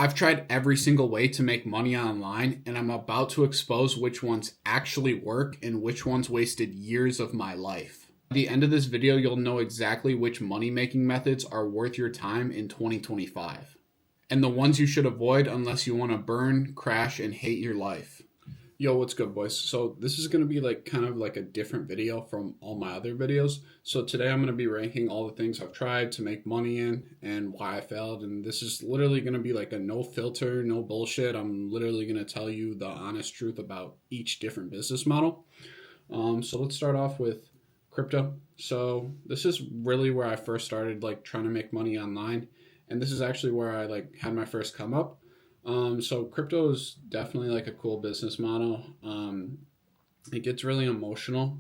I've tried every single way to make money online, and I'm about to expose which ones actually work and which ones wasted years of my life. At the end of this video, you'll know exactly which money-making methods are worth your time in 2025, and the ones you should avoid unless you want to burn, crash, and hate your life. Yo, what's good, boys? So this is going to be kind of like a different video from all my other videos. So today I'm going to be ranking all the things I've tried to make money in and why I failed. And this is literally going to be like a no filter, no bullshit. I'm literally going to tell you the honest truth about each different business model. So let's start off with crypto. So this is really where I first started trying to make money online. And this is actually where I had my first come up. So crypto is definitely a cool business model. It gets really emotional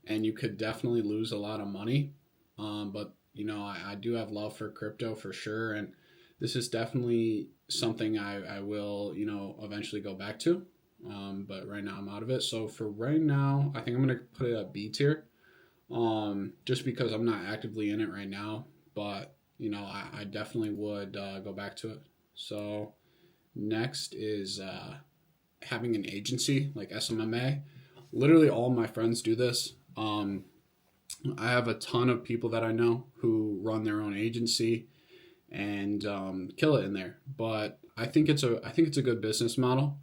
and you could definitely lose a lot of money. But I do have love for crypto for sure. And this is definitely something I will, eventually go back to. But right now I'm out of it. So for right now, I think I'm going to put it at B tier. Just because I'm not actively in it right now, but I definitely would, go back to it. So next is having an agency like SMMA. Literally all my friends do this. I have a ton of people that I know who run their own agency and kill it in there. But I think it's a good business model.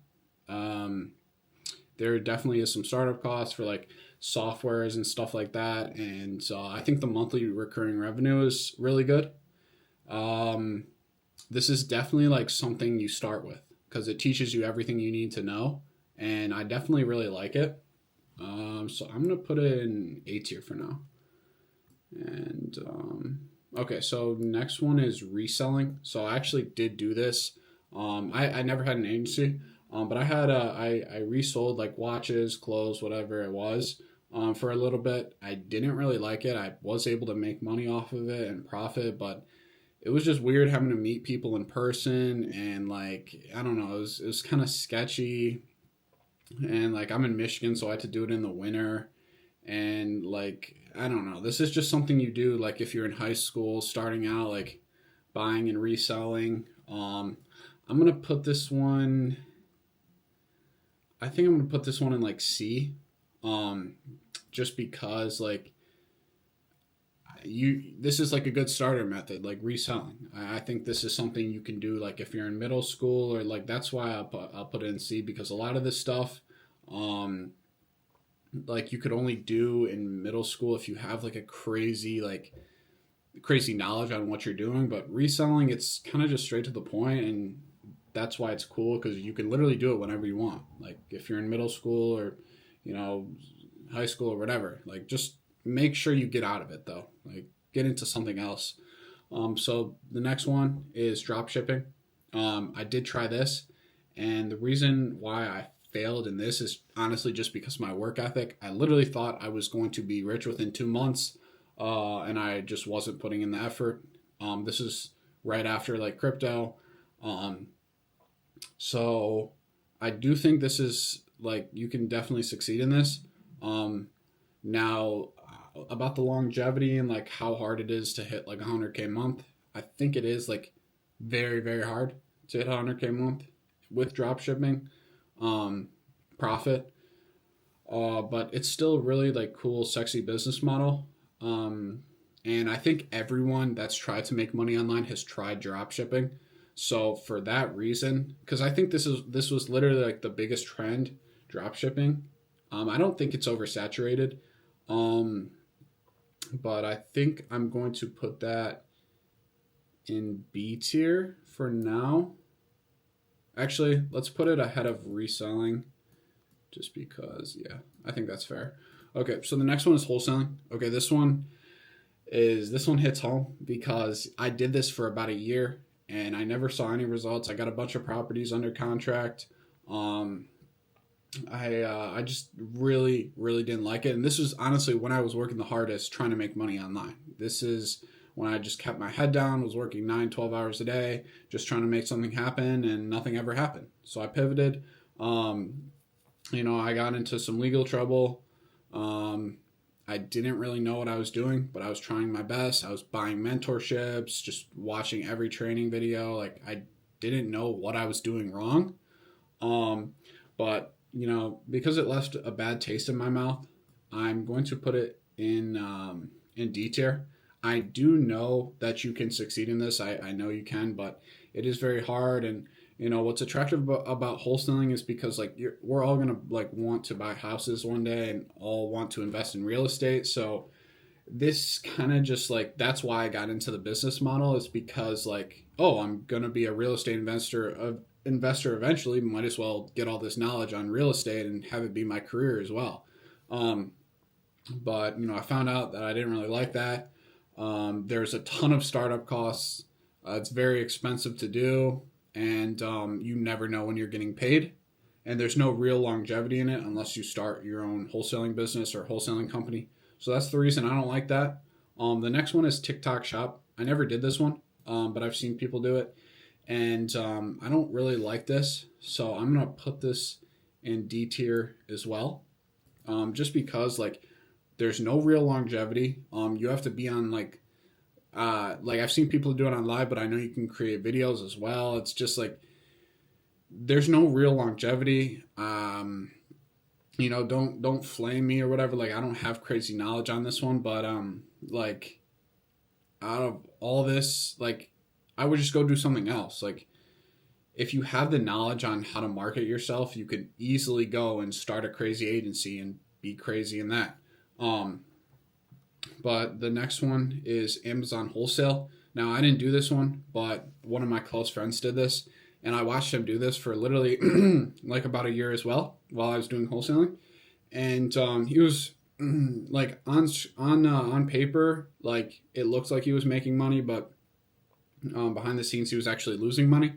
There definitely is some startup costs for softwares and stuff like that, and I think the monthly recurring revenue is really good. This is definitely something you start with because it teaches you everything you need to know, and I definitely really like it. So I'm gonna put it in A tier for now. And okay, so next one is reselling. So I actually did do this. I never had an agency, but I resold watches, clothes, whatever it was. For a little bit. I didn't really like it. I was able to make money off of it and profit, but it was just weird having to meet people in person and I don't know, it was kind of sketchy. And I'm in Michigan, so I had to do it in the winter. And I don't know, this is just something you do if you're in high school starting out, buying and reselling. I'm gonna put this one, I think I'm gonna put this one in C. Just because this is a good starter method, reselling. I think this is something you can do if you're in middle school, or that's why I'll put it in C, because a lot of this stuff you could only do in middle school if you have a crazy knowledge on what you're doing. But reselling, it's kind of just straight to the point, and that's why it's cool, because you can literally do it whenever you want. If you're in middle school or high school or whatever, just make sure you get out of it though, get into something else. So the next one is dropshipping. I did try this, and the reason why I failed in this is honestly just because of my work ethic. I literally thought I was going to be rich within 2 months, and I just wasn't putting in the effort. This is right after crypto. So I do think this is you can definitely succeed in this. Now about the longevity and how hard it is to hit 100K a month, I think it is very, very hard to hit 100K a month with dropshipping, profit. But it's still really cool, sexy business model. And I think everyone that's tried to make money online has tried dropshipping. So for that reason, because I think this was literally the biggest trend, dropshipping. I don't think it's oversaturated. But I think I'm going to put that in B tier for now. Actually, let's put it ahead of reselling, just because, yeah, I think that's fair. Okay, so the next one is wholesaling. Okay, this one hits home because I did this for about a year and I never saw any results. I got a bunch of properties under contract. I just really, really didn't like it. And this was honestly when I was working the hardest trying to make money online. This is when I just kept my head down, was working 9-12 hours a day, just trying to make something happen, and nothing ever happened. So I pivoted. I got into some legal trouble. I didn't really know what I was doing, but I was trying my best. I was buying mentorships, just watching every training video. didn't know what I was doing wrong. But you know, because it left a bad taste in my mouth, I'm going to put it in D tier. I do know that you can succeed in this. I know you can, but it is very hard. And you know what's attractive about wholesaling is because like we're all gonna like want to buy houses one day and all want to invest in real estate. So this kind of just like that's why I got into the business model is because like, oh, I'm gonna be a real estate investor eventually. Might as well get all this knowledge on real estate and have it be my career as well. But you know, I found out that I didn't really like that. There's a ton of startup costs. It's very expensive to do, and you never know when you're getting paid. And there's no real longevity in it unless you start your own wholesaling business or wholesaling company. So that's the reason I don't like that. The next one is TikTok Shop. I never did this one, but I've seen people do it, and I don't really like this. So I'm gonna put this in D tier as well, just because like there's no real longevity. You have to be on like I've seen people do it on live, but I know you can create videos as well. It's just like there's no real longevity. You know, don't flame me or whatever. Like I don't have crazy knowledge on this one, but like out of all this, like I would just go do something else. Like if you have the knowledge on how to market yourself, you could easily go and start a crazy agency and be crazy in that. But the next one is Amazon Wholesale. Now, I didn't do this one, but one of my close friends did this, and I watched him do this for literally like about a year as well while I was doing wholesaling. And he was like on paper, like it looks like he was making money, but behind the scenes, he was actually losing money,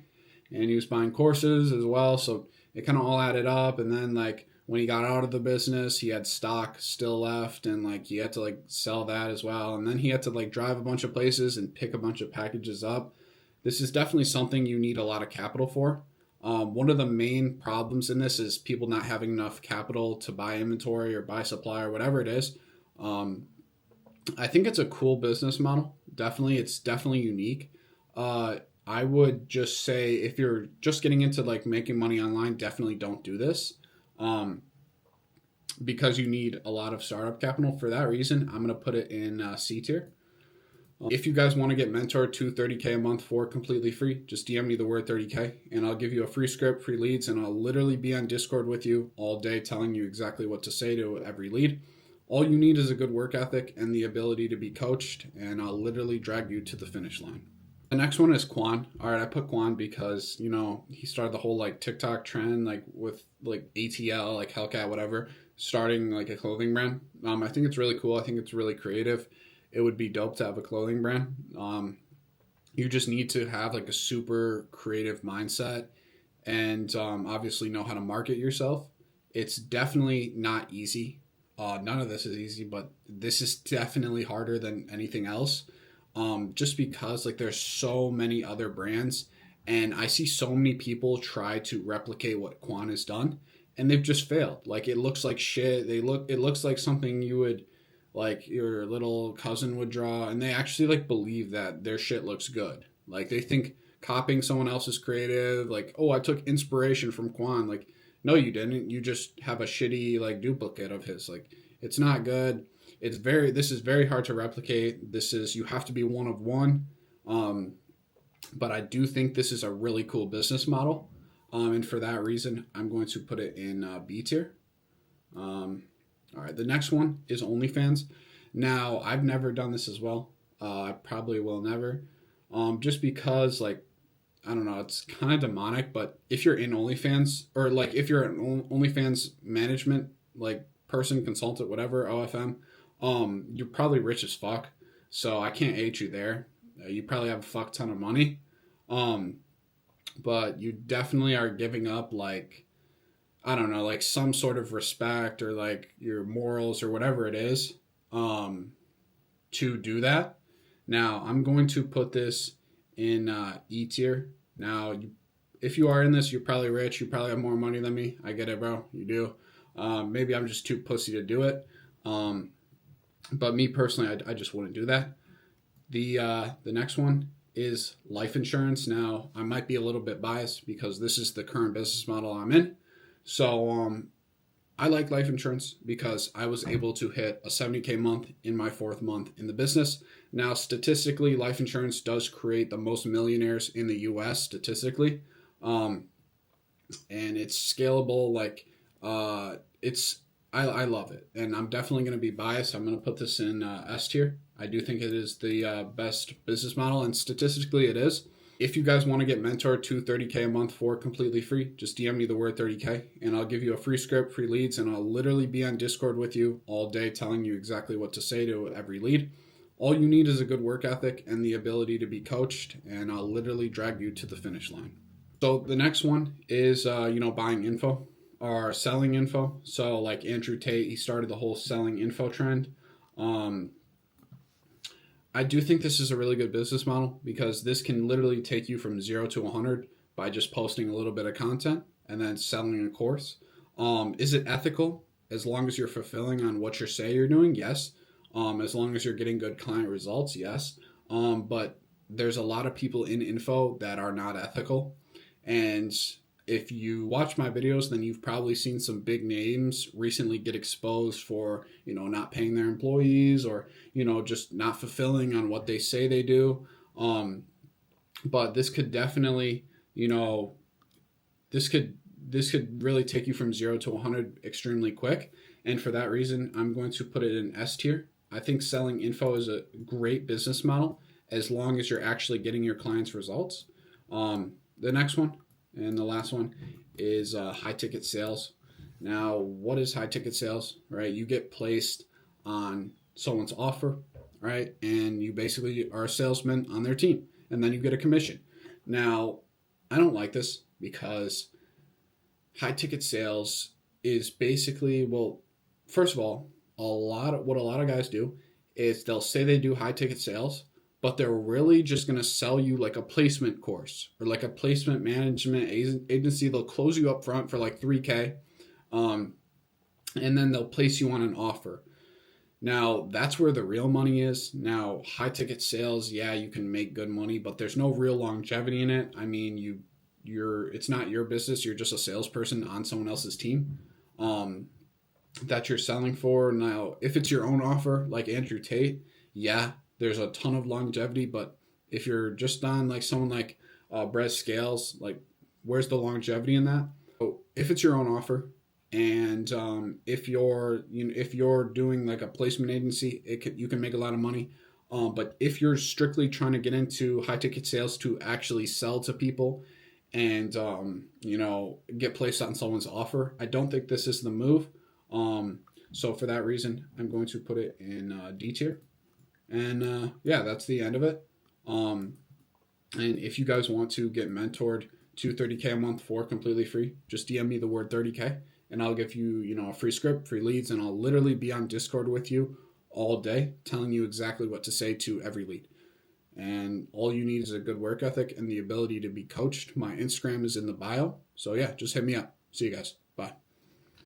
and he was buying courses as well. So it kind of all added up, and then like when he got out of the business, he had stock still left, and like he had to like sell that as well, and then he had to like drive a bunch of places and pick a bunch of packages up. This is definitely something you need a lot of capital for. One of the main problems in this is people not having enough capital to buy inventory or buy supply or whatever it is. I think it's a cool business model. Definitely, it's definitely unique. I would just say if you're just getting into like making money online, definitely don't do this. Because you need a lot of startup capital. For that reason, I'm going to put it in C tier. If you guys want to get mentored to 30K a month for completely free, just DM me the word 30K and I'll give you a free script, free leads, and I'll literally be on Discord with you all day telling you exactly what to say to every lead. All you need is a good work ethic and the ability to be coached, and I'll literally drag you to the finish line. The next one is Quan. All right, I put Quan because, you know, he started the whole like TikTok trend, like with like ATL, like Hellcat, whatever, starting like a clothing brand. I think it's really cool. I think it's really creative. It would be dope to have a clothing brand. You just need to have like a super creative mindset and obviously know how to market yourself. It's definitely not easy. None of this is easy, but this is definitely harder than anything else. Just because like there's so many other brands, and I see so many people try to replicate what Quan has done, and they've just failed. Like it looks like shit. It looks like something you would like your little cousin would draw, and they actually like believe that their shit looks good. Like they think copying someone else's creative, like, oh, I took inspiration from Quan. Like, no, you didn't. You just have a shitty like duplicate of his. Like, it's not good. This is very hard to replicate. You have to be one of one. But I do think this is a really cool business model. And for that reason, I'm going to put it in B tier. All right, the next one is OnlyFans. Now, I've never done this as well. I probably will never. Just because, like, I don't know, it's kind of demonic, but if you're in OnlyFans, or like if you're an OnlyFans management, like person, consultant, whatever, OFM, you're probably rich as fuck. So I can't hate you there. You probably have a fuck ton of money. But you definitely are giving up like, I don't know, like some sort of respect or like your morals or whatever it is, to do that. Now I'm going to put this in E tier. Now, if you are in this, you're probably rich. You probably have more money than me. I get it, bro. You do. Maybe I'm just too pussy to do it. But me personally, I just wouldn't do that. The next one is life insurance. Now, I might be a little bit biased because this is the current business model I'm in. So I like life insurance because I was able to hit a 70K month in my 4th month in the business. Now, statistically, life insurance does create the most millionaires in the US statistically. And it's scalable. Like, I love it. And I'm definitely going to be biased. I'm going to put this in S tier. I do think it is the best business model, and statistically it is. If you guys want to get mentored to 30K a month for completely free, just DM me the word 30K and I'll give you a free script, free leads, and I'll literally be on Discord with you all day telling you exactly what to say to every lead. All you need is a good work ethic and the ability to be coached, and I'll literally drag you to the finish line. So the next one is, buying info or selling info. So like Andrew Tate, he started the whole selling info trend. I do think this is a really good business model because this can literally take you from 0 to 100 by just posting a little bit of content and then selling a course. Is it ethical? As long as you're fulfilling on what you say you're doing, yes. As long as you're getting good client results, yes. But there's a lot of people in info that are not ethical. And if you watch my videos, then you've probably seen some big names recently get exposed for, not paying their employees or, just not fulfilling on what they say they do. But this could definitely, this could really take you from 0 to 100 extremely quick. And for that reason, I'm going to put it in S tier. I think selling info is a great business model as long as you're actually getting your clients results. The next one and the last one is high ticket sales. Now, what is high ticket sales, right? You get placed on someone's offer, right? And you basically are a salesman on their team, and then you get a commission. Now, I don't like this because high ticket sales is basically, well, first of all, what a lot of guys do is they'll say they do high ticket sales, but they're really just going to sell you like a placement course or like a placement management agency. They'll close you up front for like 3K, and then they'll place you on an offer. Now, that's where the real money is. Now, high ticket sales, yeah, you can make good money, but there's no real longevity in it. I mean, it's not your business. You're just a salesperson on someone else's team that you're selling for. Now, if it's your own offer, like Andrew Tate, yeah, there's a ton of longevity. But if you're just on like someone like Brett Scales, like where's the longevity in that? So if it's your own offer, and if you're doing like a placement agency, you can make a lot of money. But if you're strictly trying to get into high ticket sales to actually sell to people and get placed on someone's offer, I don't think this is the move. So for that reason, I'm going to put it in D tier. And that's the end of it. And if you guys want to get mentored to 30K a month for completely free, just DM me the word 30K and I'll give you, a free script, free leads, and I'll literally be on Discord with you all day telling you exactly what to say to every lead. And all you need is a good work ethic and the ability to be coached. My Instagram is in the bio. So yeah, just hit me up. See you guys. Bye.